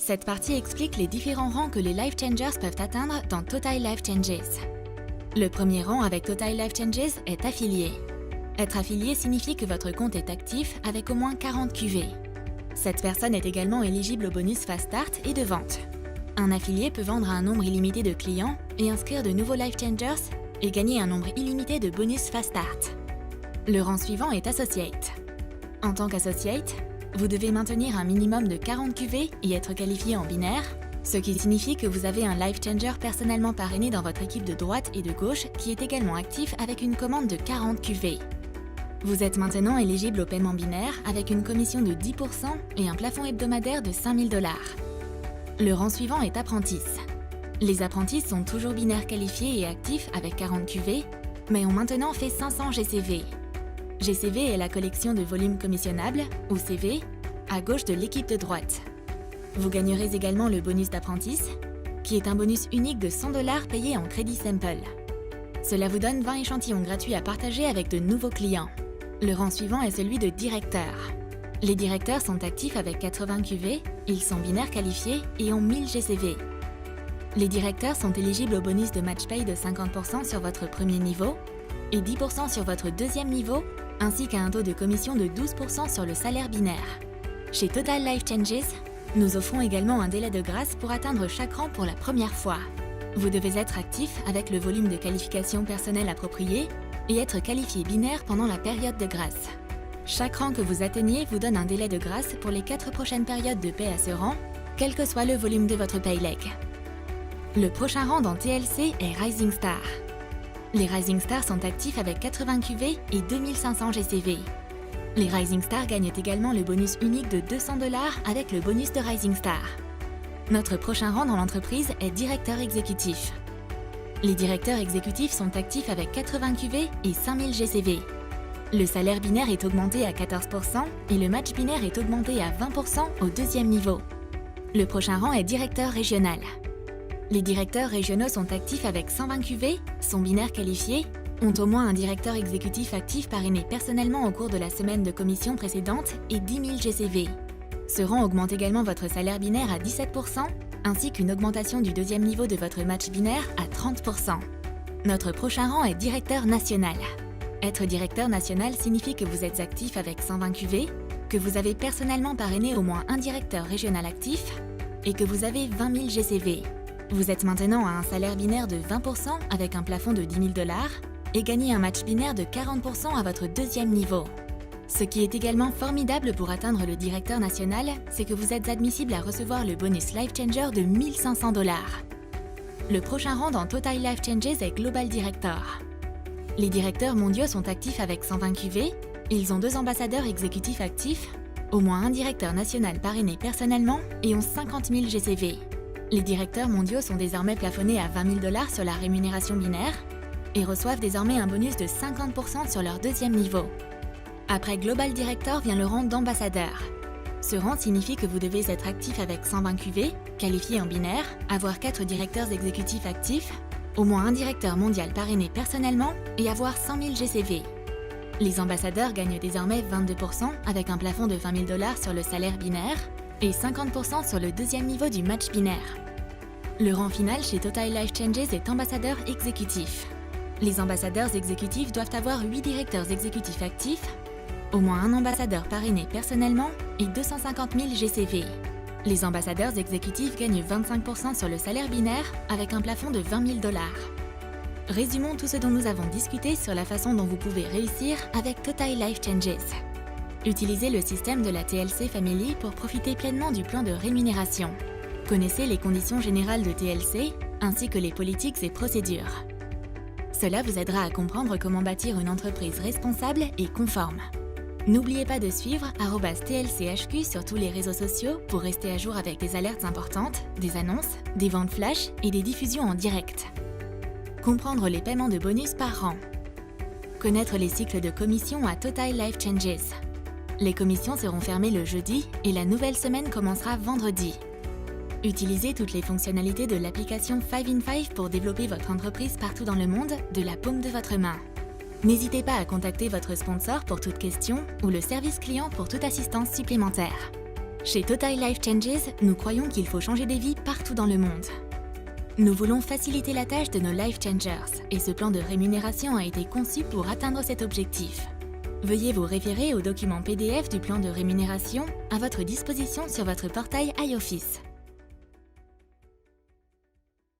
Cette partie explique les différents rangs que les Life Changers peuvent atteindre dans Total Life Changes. Le premier rang avec Total Life Changes est affilié. Être affilié signifie que votre compte est actif avec au moins 40 QV. Cette personne est également éligible au bonus Fast Start et de vente. Un affilié peut vendre à un nombre illimité de clients et inscrire de nouveaux Life Changers et gagner un nombre illimité de bonus Fast Start. Le rang suivant est Associate. En tant qu'Associate, vous devez maintenir un minimum de 40 QV et être qualifié en binaire, ce qui signifie que vous avez un Life Changer personnellement parrainé dans votre équipe de droite et de gauche qui est également actif avec une commande de 40 QV. Vous êtes maintenant éligible au paiement binaire avec une commission de 10% et un plafond hebdomadaire de 5 000 $. Le rang suivant est Apprentice. Les apprentis sont toujours binaires qualifiés et actifs avec 40 QV, mais ont maintenant fait 500 GCV. GCV est la collection de volumes commissionnables, ou CV, à gauche de l'équipe de droite. Vous gagnerez également le bonus d'apprentice, qui est un bonus unique de 100 $ payé en crédit Simple. Cela vous donne 20 échantillons gratuits à partager avec de nouveaux clients. Le rang suivant est celui de directeur. Les directeurs sont actifs avec 80 QV, ils sont binaires qualifiés et ont 1000 GCV. Les directeurs sont éligibles au bonus de match pay de 50% sur votre premier niveau et 10% sur votre deuxième niveau, ainsi qu'à un taux de commission de 12% sur le salaire binaire. Chez Total Life Changes, nous offrons également un délai de grâce pour atteindre chaque rang pour la première fois. Vous devez être actif avec le volume de qualification personnelle approprié et être qualifié binaire pendant la période de grâce. Chaque rang que vous atteignez vous donne un délai de grâce pour les 4 prochaines périodes de paie à ce rang, quel que soit le volume de votre payleg. Le prochain rang dans TLC est Rising Star. Les Rising Stars sont actifs avec 80 QV et 2500 GCV. Les Rising Stars gagnent également le bonus unique de 200 $ avec le bonus de Rising Star. Notre prochain rang dans l'entreprise est directeur exécutif. Les directeurs exécutifs sont actifs avec 80 QV et 5000 GCV. Le salaire binaire est augmenté à 14% et le match binaire est augmenté à 20% au deuxième niveau. Le prochain rang est directeur régional. Les directeurs régionaux sont actifs avec 120 QV, sont binaires qualifiés, ont au moins un directeur exécutif actif parrainé personnellement au cours de la semaine de commission précédente et 10 000 GCV. Ce rang augmente également votre salaire binaire à 17%, ainsi qu'une augmentation du deuxième niveau de votre match binaire à 30%. Notre prochain rang est directeur national. Être directeur national signifie que vous êtes actif avec 120 QV, que vous avez personnellement parrainé au moins un directeur régional actif et que vous avez 20 000 GCV. Vous êtes maintenant à un salaire binaire de 20% avec un plafond de 10 000 $ et gagnez un match binaire de 40% à votre deuxième niveau. Ce qui est également formidable pour atteindre le directeur national, c'est que vous êtes admissible à recevoir le bonus Life Changer de 1 500 $. Le prochain rang dans Total Life Changes est Global Director. Les directeurs mondiaux sont actifs avec 120 QV, ils ont 2 ambassadeurs exécutifs actifs, au moins un directeur national parrainé personnellement et ont 50 000 GCV. Les directeurs mondiaux sont désormais plafonnés à 20 000 $ sur la rémunération binaire et reçoivent désormais un bonus de 50% sur leur deuxième niveau. Après Global Director vient le rang d'ambassadeur. Ce rang signifie que vous devez être actif avec 120 QV, qualifié en binaire, avoir 4 directeurs exécutifs actifs, au moins un directeur mondial parrainé personnellement et avoir 100 000 GCV. Les ambassadeurs gagnent désormais 22% avec un plafond de 20 000 $ sur le salaire binaire et 50% sur le deuxième niveau du match binaire. Le rang final chez Total Life Changes est ambassadeur exécutif. Les ambassadeurs exécutifs doivent avoir 8 directeurs exécutifs actifs, au moins un ambassadeur parrainé personnellement et 250 000 GCV. Les ambassadeurs exécutifs gagnent 25% sur le salaire binaire avec un plafond de 20 000 $. Résumons tout ce dont nous avons discuté sur la façon dont vous pouvez réussir avec Total Life Changes. Utilisez le système de la TLC Family pour profiter pleinement du plan de rémunération. Connaissez les conditions générales de TLC ainsi que les politiques et procédures. Cela vous aidera à comprendre comment bâtir une entreprise responsable et conforme. N'oubliez pas de suivre @TLCHQ sur tous les réseaux sociaux pour rester à jour avec des alertes importantes, des annonces, des ventes flash et des diffusions en direct. Comprendre les paiements de bonus par rang. Connaître les cycles de commission à Total Life Changes. Les commissions seront fermées le jeudi et la nouvelle semaine commencera vendredi. Utilisez toutes les fonctionnalités de l'application 5in5 pour développer votre entreprise partout dans le monde de la paume de votre main. N'hésitez pas à contacter votre sponsor pour toute question ou le service client pour toute assistance supplémentaire. Chez Total Life Changes, nous croyons qu'il faut changer des vies partout dans le monde. Nous voulons faciliter la tâche de nos Life Changers et ce plan de rémunération a été conçu pour atteindre cet objectif. Veuillez vous référer au document PDF du plan de rémunération à votre disposition sur votre portail iOffice.